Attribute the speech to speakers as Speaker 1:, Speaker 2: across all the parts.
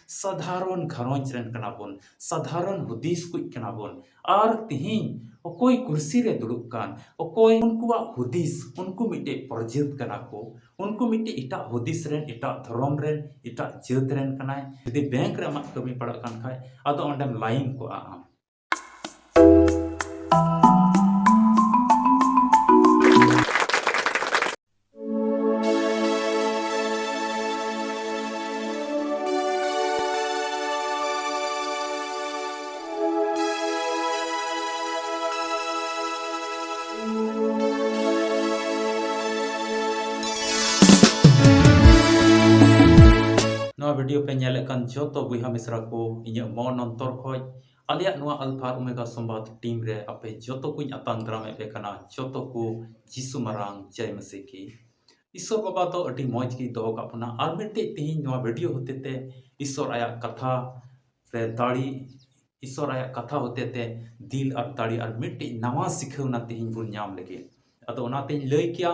Speaker 1: साधारण घरोंज रेन कना बोन, साधारण हुदीस कुछ कना बोन। और तिहिन अकोय कुर्सी रे दुड़ुब कान, अकोय उनकुआ हुदीस, उनको मिटे प्रजेत कना को, उनको मिटे इटा हुदीस रेन, इटा धर्म रेन, इटा जात रेन कनाय। यदि बैंक रे अमाक कमी पड़ा कान खाय आदो अंडेम लाइन को आम। वीडियो पे नेले कान जोतो बुहा मिश्रा को इन मन अंतर खोज आलिया अल्फा ओमेगा संवाद टीम रे आपे जोतो कुछ आतांग दाराम पे कना जोतो को जिसु मारांग जय मसीह की ईश्वर बाबा तो अटी मौज की दोहो का अपना और मिट्टे तिहिन नवा वीडियो होते ते ईश्वर आया कथा रे दाड़ी ईश्वर आया कथा होते ते दिल और दाड़ी और मिट्टे नवा सिखौना तिहिन बुन नाम लगे अदो ओनाते लई किया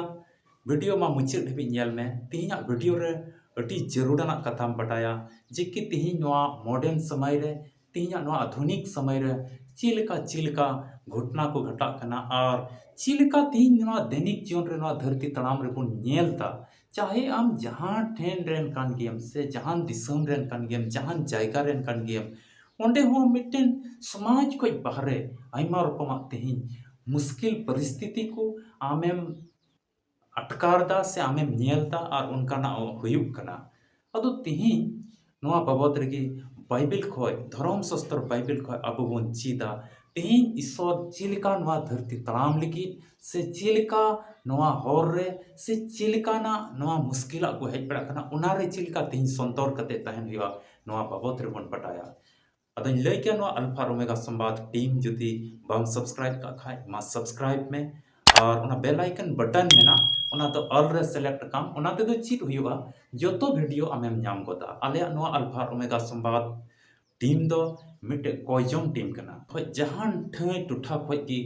Speaker 1: वीडियो मा मुचाद धबी नेल में तिहिना वीडियो रे अटी जरूरना कथा बटाया जे कि तिहिन नवा मॉडर्न समय रे तिहिना नवा आधुनिक समय रे चिलका घटना को घटा कना और चिलका तिहिन नवा दैनिक जीवन रे नवा धरती तड़ाम रे बुन नेलता चाहे आम जहां ठेन रेन कान गेम से जहां दिसम रेन कान गेम जहां जायगा रेन कान गेम ओंडे हो मिट्टन समाज को बाहरे आयमा रकमा तिहिन मुश्किल परिस्थिति को आमेम अटकारदा से आमेम नेलदा और उनकाना हुयुग कना अदो तिहिन नवा बाबद रेगी बाइबल खोय धर्म शास्त्र बाइबल खोय अबो बोन चीदा तिहिन ईश्वर चिलका नवा धरती तड़ाम लगी से चिलका नवा हर रे से चिलकाना नवा मुश्किला को हेज पड़ा कना उना रे चिलका तिहिन संतोर कते तहन हुआ नवा बाबद रे बोन पटाया अदन लई के नवा अल्फा ओमेगा संवाद टीम जुदी बम सब्सक्राइब का खाय मा सब्सक्राइब में और उना बेल आइकन बटन में ना उना तो ऑल रे सेलेक्ट काम उना ते दो चीट हुआ जोतो वीडियो आमेम नाम गोदा आले नवा अल्फा ओमेगा संवाद टीम दो मिटे कोयजोंग टीम कना खोय जहां ठे टुठा खोय की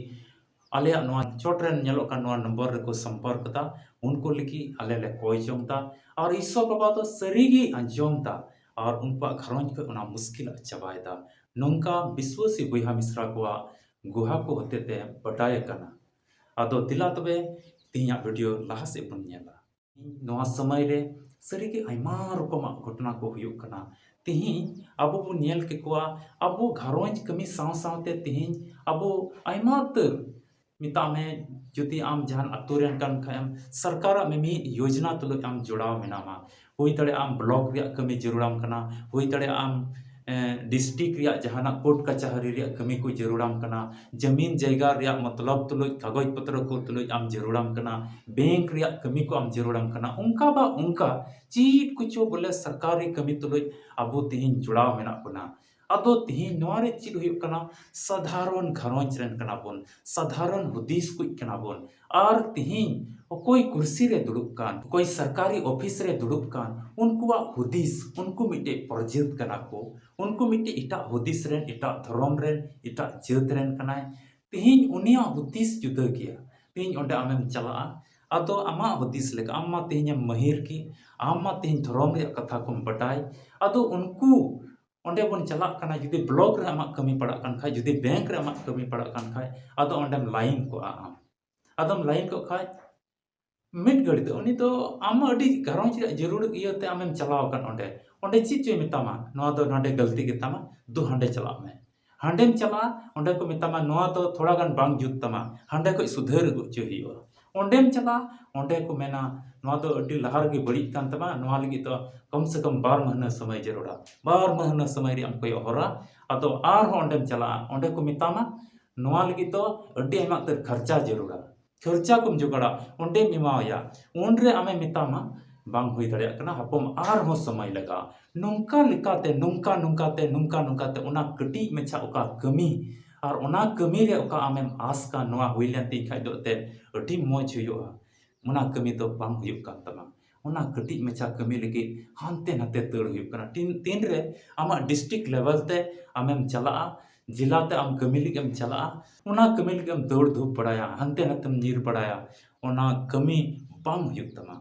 Speaker 1: आले नवा चोटरेन नेलो का नवा नंबर रे को संपर्क दा उनको लिखी आले ले कोयजोंग दा और ईश्वर बाबा तो सरीगी अंजोम दा और उनका घरोंज को उना मुश्किल चबाय दा नोंका विश्वासी बुहा मिश्रा को गुहा को होते ते बटाय कना आदो दिला तबे तिहिना वीडियो लहा से बन नेला नवा समय रे सरीगे आयमा रकमा घटना को हुयुग कना तिहिन अबो बो नेल के कोआ अबो घरोंज कमी साव सावते तिहिन अबो आयमा तर मिता में जुति आम जहान अतुरेन कान खायम सरकार में मी योजना तुलो आम जुड़ाव मेनामा हुई तड़े आम ब्लॉक रिया कमी जरूराम कना हुई तड़े आम डिस्ट्रिक्ट रिया जहाना कोर्ट कचहरी रिया कमी को जरूराम कना जमीन जायगा रिया मतलब तुलो कागज पत्र को तुलो आम जरूराम कना बैंक रिया कमी को आम जरूराम कना उनका बा उनका चीट कुछ बोले सरकारी कमी तुलो अबो तिहिन जुड़ाव मेना बना अदो तिहिन नवारे चीट हुयुग कना साधारण घरोंज रेन कना बोन साधारण हुदीस कुछ कना बोन और तिहिन कोई कुर्सी रे दुड़ुब कान कोई सरकारी ऑफिस रे दुड़ुब कान उनकुआ हुदीस उनको मिटे प्रजेत कना को उनको मिटे इटा हुदीस रेन इटा धर्म रेन इटा जात रेन कनाय तिहिन उनिया हुदीस जुदा गया तिहिन ओंडे आमेम चला अदो आमा हुदीस लेका आमा तिहिन महिर की आमा तिहिन धर्म रे कथा को बटाय अदो उनको ओंडे बोन चला कना जुदी ब्लॉक रे आमा कमी पड़ा कान खाय जुदी बैंक रे आमा कमी पड़ा कान खाय अदो ओंडेम लाइन को आम अदम लाइन को खाय मिट गड़ी तो उनी तो आम अडी घरोंज रे जरूर इयते आमेम चलाव कान ओंडे ओंडे चीज चोय मितामा नवा दो नडे गलती गेतामा दो हंडे चला में हंडेम चला ओंडे को मितामा नवा तो थोड़ा गान बांग जुत तमा हंडे को सुधर गु च हियो ओंडेम चला ओंडे को मेना नवा तो अडी लहार के बड़ी कान तमा नवा लगी तो कम से कम 12 महीना समय जरूरा 12 महीना समय रे हमको होरा अदो आर हो ओंडेम चला ओंडे को मितामा नवा लगी तो अडी आमा तर खर्चा जरूरा खर्चा को जुगाड़ा ओंडे मिमाया उनरे आमे मितामा बांग हुई दड़िया कना हपम आर हो समय लगा नोंका लिकाते नोंका नोंकाते नोंका नोंकाते उना कटी मेछा ओका कमी और उना कमी रे ओका आमेम आस का नवा हुइलेन ती खाइ दोते अडी मोज हुयुआ उना कमी तो बांग हुयुक कान तमा उना कटी मेछा कमी लगी हानते नाते तड़ हुयुक कना तीन रे आमा डिस्ट्रिक्ट लेवल ते आमेम चला जिलाते आम कमी लिगेम चला उना कमी लिगेम दौड़ धूप पड़ाया हंते नातेम नीर पड़ाया उना कमी बांग हुयुक तमा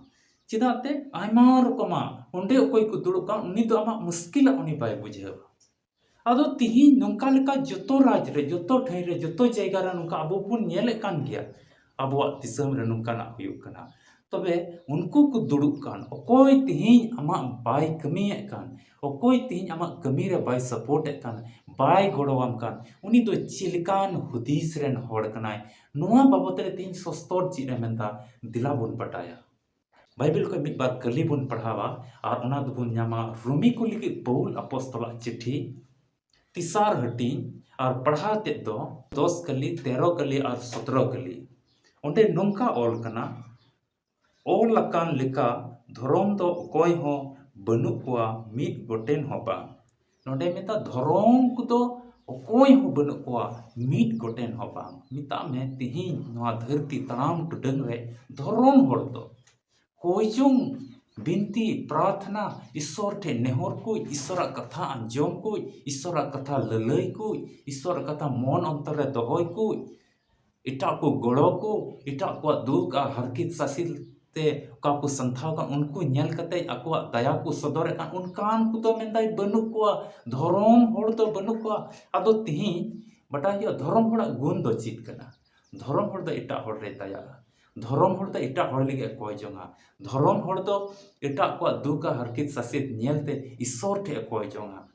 Speaker 1: चेदाते आयमा रकमा ओंडे अकोय को दुड़ुब कान उनी दो आमा मुश्किल उनी बाय बुझेवा आदो तिहिन नोंका लेका जतो राज रे जतो ठै रे जतो जायगा रे नोंका अबो बुन नेले कान गिया अबो दिसम रे नोंका ना हुयुग कना तबे उनको को दुड़ुब कान अकोय तिहिन आमा बाय कमिये कान अकोय तिहिन आमा कमी रे बाय सपोर्ट कान बाय गड़ोवाम कान उनी दो चिलकान हुदीस रेन होड़ कनाय नोआ बाबत रे तिहिन सस्तोर चि रे मेंदा दिला बुन पटाया बाइबल को मिद बार कली बुन पढ़ावा और ओना दो बुन न्यामा रोमी को लिखि पौल अपोस्तला चिट्ठी तिसार हटिंग और पढ़ा ते दो 10 कली 13 कली और 17 कली ओंडे नोंका ऑल कना ऑल लकान लेका धरम दो कोय हो बनु कोआ मिद गोटेन होबा नोंडे मेता धरम को दो कोय हो बनु कोआ मिद गोटेन होबा मिता में तिहिन नोआ धरती तनाम टुडंग रे धरम होड़ दो कोयजुंग बिनती प्रार्थना ईश्वर ठे नेहर को ईश्वर कथा अंजम को ईश्वर कथा ललय को ईश्वर कथा मन अंतर दहय को इटा को गड़ो को इटा को दुख आ हरकित सासिल ते का को संथाव का उनको नेल कते अको दया को सदर का उनकान को तो मेंदाय बनु को धरम होड़ तो बनु को आदो तिहि बटाय धरम होड़ गुण दो चित कना धरम होड़ द इटा होड़ रे दया धरम होड़ द इटा होड़ लिगे कोय जोंगा धरम होड़ दो इटा को दुका हरकित सासित नेलते ईश्वर ठे कोय जोंगा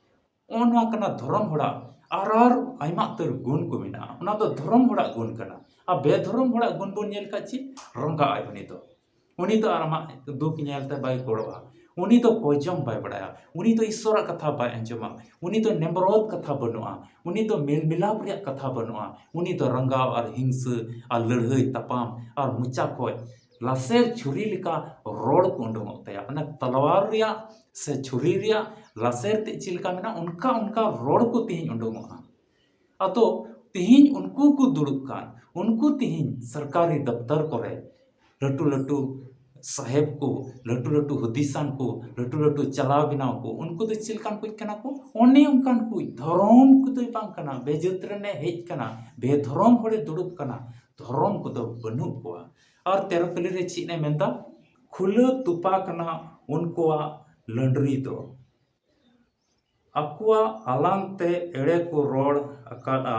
Speaker 1: ओना कना धरम होड़ा आरार आइमा तर गुण को मिना ओना दो धरम होड़ा गुण कना आ बेधरम होड़ा गुण बोन नेल का ची रंगा आय उनी तो आरमा दुख नेलते बाय गोड़वा उनी तो कोयजम बाय बड़ाया उनी तो ईश्वर कथा बाय अंजमा उनी तो नेम्बरोद कथा बनुआ उनी तो मेल मिलाप रे कथा बनुआ उनी तो रंगाव और हिंस और लड़हई तपाम और मुचा कोय लासेर छुरी लिका रोड को उंडुंगोग तया अना तलवार रिया से छुरी रिया लासेर ते चिलका मेना उनका उनका रोड को तिहिन उंडुंगोगा अतो तिहिन उनको को दुड़ुब कान उनको तिहिन सरकारी दफ्तर करे लटू लटू साहेब को लटू लटू हुदिसान को लटू लटू चलाव बिनाव को उनको तो चिलकान को कना को ओने उनकान को धरम को तो बांग कना बेजत्र ने हेज कना बेधरम होड़े दुड़ुब कना धरम को तो बनु को और 13 कली रे ची ने मेंदा खुला तुपा कना उनको लंडरी दो अकुआ आलांग ते एड़े को रोड अकाला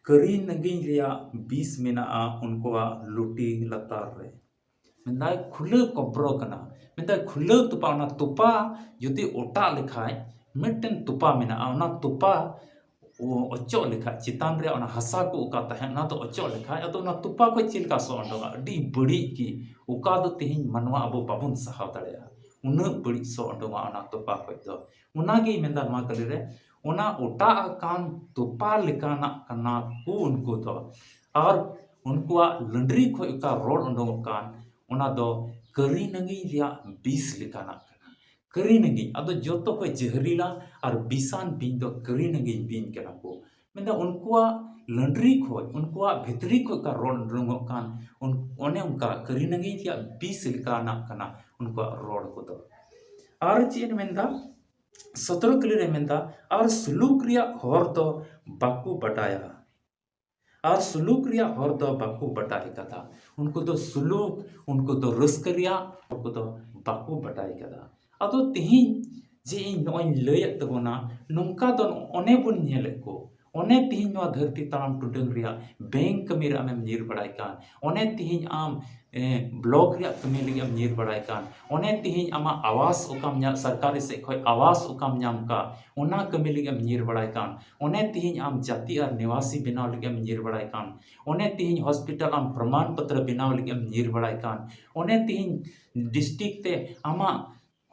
Speaker 1: करी नगिन रिया 20 मिना उनको लुटी लतार रे मेंदा खुले कब्रो कना मेंदा खुले तुपा ना तुपा यदि ओटा लिखाय मिटन तुपा मिना ना तुपा ओचो लिखा चितान रे हसा को उका तहन ना तो ओचो लिखा अतो ना तुपा को चिलका सो अंडोगा अडी बड़ी की उका दो तिहिन मनवा अबो बाबुन सहाव दड़या उन बड़ी सो अंडोगा ना तुपा को दो उनागी मेंदा मा कली रे उना ओटा कान तुपा लिकाना कना को उनको दो और उनको लंडरी को उका रोड अंडोगा कान उना दो करी नंगी रिया 20 लिकाना करी नगी अदो जोतो को जहरीला और बिसान बिन दो करी नगी बिन केना को मेंदा उनको लंडरी को उनको भितरी को का रोड रंगो कान ओने उनका करी नगी या 20 लिकाना कना उनको रोड को दो और चीन मेंदा 17 कली रे मेंदा और सुलूक रिया होर दो बाकू बटाया और सुलूक रिया होर दो बाकू बटाई कथा उनको तो सुलूक उनको तो रस्करिया उनको तो बाकू बटाई कथा अदो तिहिन जे इन नोय लयक तबोना नोंका दो ओने बुन नेले को ओने तिहिन नो धरती ताम टुडंग रिया बैंक कमी रे आमेम नीर बड़ाई कान ओने तिहिन आम ब्लॉक रिया कमी लगे आम नीर बड़ाई कान ओने तिहिन आमा आवास उकाम न्या सरकारी से खोय आवास उकाम न्याम का ओना कमी लगे आम नीर बड़ाई कान ओने तिहिन आम जाति और निवासी बिनाव लगे आम नीर बड़ाई कान ओने तिहिन हॉस्पिटल आम प्रमाण पत्र बिनाव लगे आम नीर बड़ाई कान ओने तिहिन डिस्ट्रिक्ट ते आमा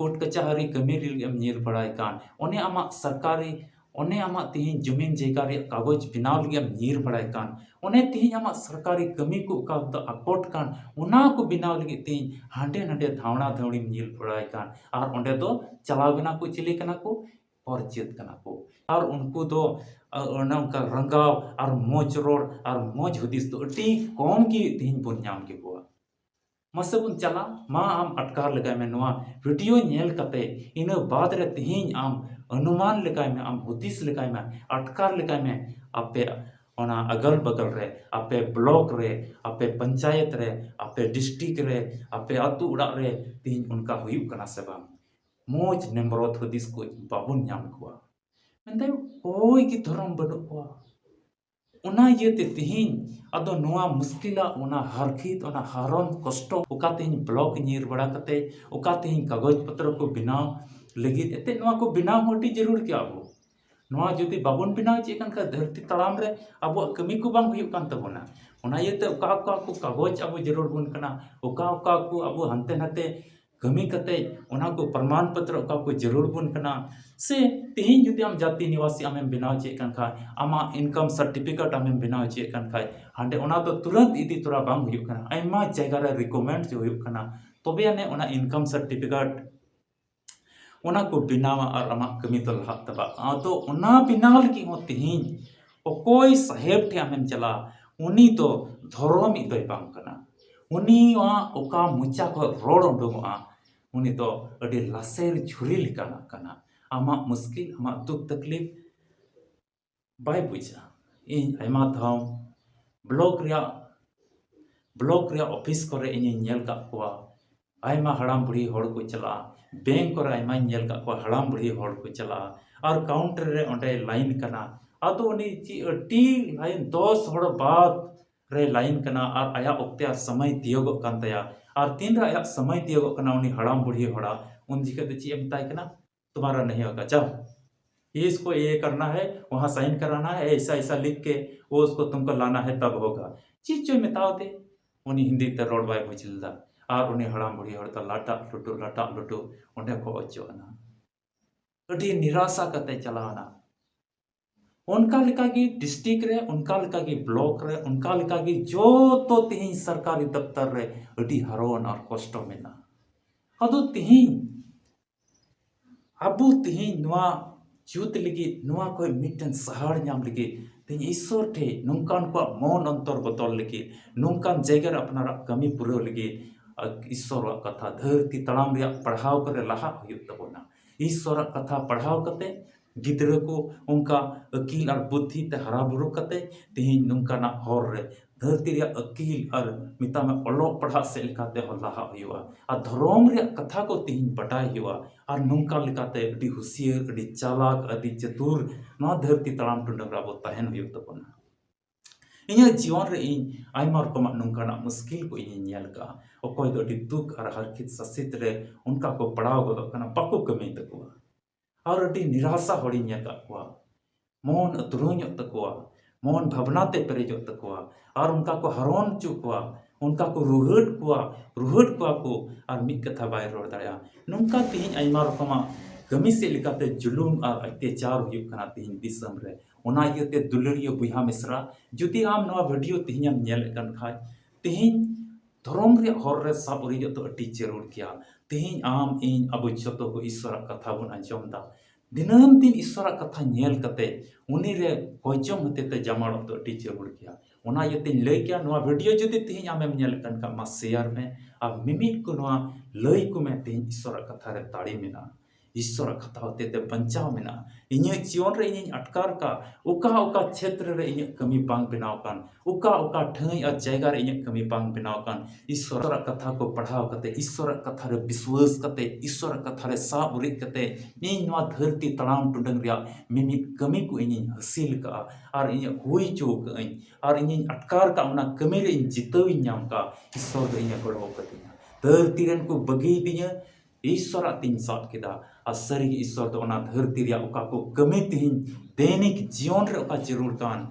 Speaker 1: कोर्ट कचहरी कमी नीर बड़ाई कान ओने आमा सरकारी ओने आमा तिहिन जमीन जयगा रे कागज बिनाव लगे नीर बड़ाई कान ओने तिहिन आमा सरकारी कमी को का अकोट कान ओना को बिनाव लगे तिहिन हांडे नांडे धावना धावड़ी नीर बड़ाई कान और ओंडे दो चलाव बिना को चिले कना को परचित कना को और उनको दो उनका रंगाव और मोज रोड और मोज हुदिस तो अति कम की तिहिन बुन नाम के को मसे बुन चला मा आम अटकार लगाय में नोआ वीडियो नेल कते इन बाद रे तिहिन आम अनुमान लगाय में आम हुदिस लगाय में अटकार लगाय में आपे ओना अगल बगल रे आपे ब्लॉक रे आपे पंचायत रे आपे डिस्ट्रिक्ट रे आपे आतु उड़ा रे तिहिन उनका हुयुग कना से बांग मोज नेमरोत हदिस को बाबुन नाम कोआ मेनते कोई की धर्म बनु कोआ ओना इयते तिहिन अदो नोआ मुश्किला ओना हारखित ओना हारन कष्ट ओका तिहिन ब्लॉक नीर बड़ा कते ओका तिहिन कागज पत्र को बनाव लगित एते नोआ को बनाव होटी जरूर क्या अबो नोआ जुदी बाबुन बनाव चे कन का धरती तड़ाम रे अबो कमी को बांग हुयुग कान तबोना ओना इयते ओका ओका को कागज अबो जरूर बुन कना ओका ओका को अबो हंते नते कमी कते ओना को प्रमाण पत्र ओका को जरूर बुन कना से तिहिन जुदी आम जाति निवासी आमें बनाव चे कन खा आमा इनकम सर्टिफिकेट आमें बनाव चे कन खा हांडे ओना तो तुरंत इदी तोरा बांग हुयुग कना आइमा जगह रे रिकमेंड जो हुयुग कना तबे अने ओना इनकम सर्टिफिकेट ओना को बनावा और आमा कमी तो लहा तबा आदो ओना बनाव लगी हो तिहिन ओकोय साहेब ठे आमें चला उनी तो धर्म इदय बांग कना उनी वा ओका मुचा को रोड उडुगोआ उनी तो अडी लासेर झुरी लिकाना कना आमा मुश्किल आमा दुख तकलीफ बाय बुझा इन आइमा धाम ब्लॉक रे ऑफिस करे इन नेल का कोआ आइमा हड़ाम बुढ़ी होड़ को चला बैंक करे आइमा नेल का कोआ हड़ाम बुढ़ी होड़ को चला और काउंटर रे ओंडे लाइन कना आदो उनी ची अटी लाइन 10 होड़ बाद रे लाइन कना और आया ओक्ते समय दियोगो कान तया और तीन रे आया समय दियोगो कना उनी हड़ाम बुढ़ी होड़ा उन जिके तो ची बताय कना तुम्हारा नहीं होगा जाओ इसको ये करना है वहाँ साइन कराना है ऐसा ऐसा लिख के वो उसको तुमको लाना है तब होगा चीज जो मेताव दे उन्हीं हिंदी ते रोड बाय बुझिलदा और उन्हीं हड़ाम बुढ़ी हड़ तो लाटा लुटू उन्हें को अचोना अड़ी निराशा कते चलाना उनका लिखा की डिस्ट्रिक्ट रे उनका लिखा की ब्लॉक रे उनका लिखा की जो तो तिहिन सरकारी दफ्तर रे अड़ी हरोन और कष्ट मेना अदो तिहिन अबू तिहिन नुआ जुत लगी नुआ कोई मिटन सहार नाम लगी तिहिन ईश्वर ठे नुंकान को मन अंतर बदल लगी नुंकान जगह अपना कमी पूरा लगी ईश्वर कथा धरती तड़ाम रे पढ़ाव करे लहा हुयुग तबोना ईश्वर कथा पढ़ाव कते गिद्रा को उनका अकील और बुद्धि ते हरा बुरु कते तिहिन नुंकाना हर रे धरती रे अकील और मिता में ओलो पढ़ा से लिखाते हो लहा हुआ और धर्म रे कथा को तिहिन बटाई हुआ और नुंका लिखाते अड़ी हुसियर अड़ी चालाक अड़ी चतुर ना धरती तड़ाम टुंडरा बो तहन हुयुग तबोना इन्या जीवन रे इन आइमा रकम नुंकाना मुश्किल को इन नेल का ओकोय दो अड़ी दुख और हरखित ससित रे उनका को पड़ाव गोदो कना बाको कमी तकुआ और अड़ी निराशा होड़ी नेल का मन अतुरुñ तकुआ मन भावना ते पेरेजो तकुआ और उनका को हरोन चुकुआ उनका को रुहट कुआ को और मिद कथा बाय रोड दाया नुंका तिहिन आइमा रकमा कमी से लिकाते जुलूम और अत्याचार हुयुग कना तिहिन दिसम रे ओना इयते दुलरियो बुहा मिश्रा जुदी आम नवा वीडियो तिहिन नेल कन खाय तिहिन धर्म रे हर रे सब उरियो तो अति जरूर किया तिहिन आम इन अब जतो को ईश्वर कथा बुन अंजमदा दिनम दिन ईश्वर कथा नेल कते उनी रे कोजम होते ते जमाड़ तो अति जरूर किया ओना इयते लय किया नवा वीडियो जुदी तिहिन आमेम नेल कन का मा शेयर में अब मिमिट को नवा लय को में तिहिन ईश्वर कथा रे ताड़ी मेना ईश्वर कथा होते ते बंचाव मेना इन्हें जीवन रे इन्हें अटकार का उका क्षेत्र रे इन्हें कमी बांग बनाव कान उका ठाई और जगह रे इन्हें कमी बांग बनाव कान ईश्वर कथा को पढ़ाव कते ईश्वर कथा रे विश्वास कते ईश्वर कथा रे साब उरिक कते इन नवा धरती तड़ाम टुडंग रिया मिमि कमी को इन्हें हासिल का और इन्हें हुई चोक और इन्हें अटकार का उना कमी रे इन जितवी नाम का ईश्वर रे इन्हें गड़ो कतिया धरती रेन को बगी दिया ईश्वर तीन साथ केदा असरी ईश्वर तो ओना धरती रिया ओका को कमी तिहिन दैनिक जीवन रे ओका जरूर कान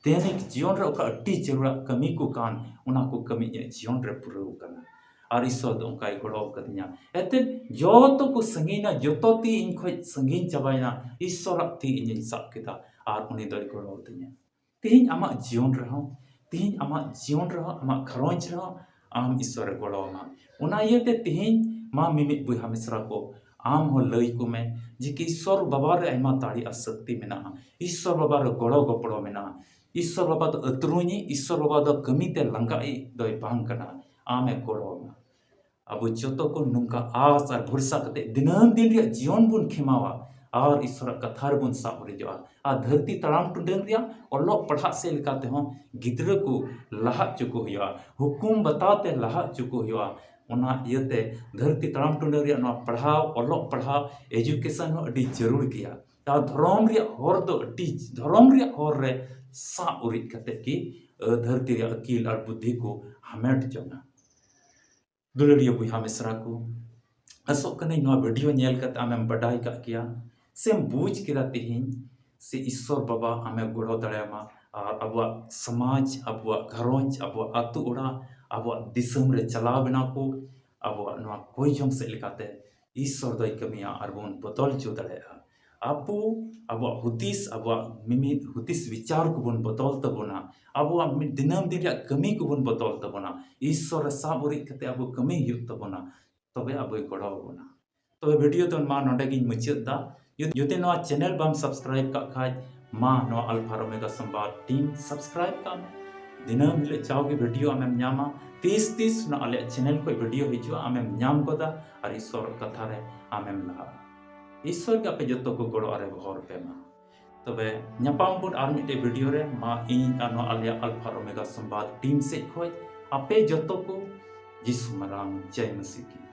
Speaker 1: दैनिक जीवन रे ओका अति जरूर कमी को कान ओना को कमी जीवन रे पूरा कना और ईश्वर तो ओका गड़ो कदिया एते जो तो को संगीना जतो ती इन खो संगीन चबायना ईश्वर ती इन साथ केदा और उनी दो गड़ो दिया तिहिन आमा जीवन रहो तिहिन आमा जीवन रहो आमा घरोंज रहो आम ईश्वर गड़ो मा ओना इयते तिहिन मा मिमित बुहा मिश्रा को आम हो लई को में जी कि ईश्वर बाबा रे आइमा ताड़ी आ शक्ति मेना ईश्वर बाबा रे गड़ो गपड़ो मेना ईश्वर बाबा तो अतरुñi ईश्वर बाबा तो कमी ते लंगाई दोय बांग कना आमे गड़ो अब जतो को नुंका आस और भरोसा कते दिनम दिन रे जीवन बुन खिमावा और ईश्वर कथा रेबन साब उरिजोआ और धरती तड़ाम टुंडेन रिया ओलोग पढ़ा से लेकाते हों गिद्र को लहा चुको हुआ हुकुम बताते लहा चुको हुआ ओना इयते धरती तड़ाम टुंडेन रिया नवा पढ़ाव ओलोग पढ़ाव एजुकेशन हो अडी जरूर किया ता धर्म रिया हर दो अडी धर्म रिया हर रे साब उरिज कते की धरती रिया अकील और बुद्धि को हमेट जोंगा दुलड़िया बुहा मिश्रा को असोक कने नवा वीडियो नेल कते आमेम बडाई का किया सेम बूझ किदा तिहिन से ईश्वर बाबा आमे गड़ो दाड़ेमा और अब समाज अब घरोंज अब आतु ओड़ा अब दिसम रे चलाव बना को अब नवा कोई जोंग से लेकाते ईश्वर दय कमिया और बोन बदल जो दाड़ेया अब हुदिस अब मिमी हुदिस विचार को बोन बदल तबोना अब दिनम दिन कमी को बोन बदल तबोना ईश्वर साब उरिज कते अब कमी हुई तबोना तबे अब गड़ो बोना तो वीडियो तो मा नोडे गिन मुचाद दा जुदि नवा चैनल बम सब्सक्राइब का खाज मा नवा अल्फा ओमेगा संवाद टीम सब्सक्राइब का दिनम हिले चावगे वीडियो आमेम न्यामा 30 ना आले चैनल को वीडियो हिजुआ आमेम न्याम गोदा और ईश्वर कथा रे आमेम लहा ईश्वर के आपे जतो को गड़ो आरे भर पे मा तबे न्यापाम बुन आर मिटे वीडियो रे मा इन आनो आले अल्फा ओमेगा संवाद टीम से खोज आपे जतो को जिसु मरांग जय मसीह की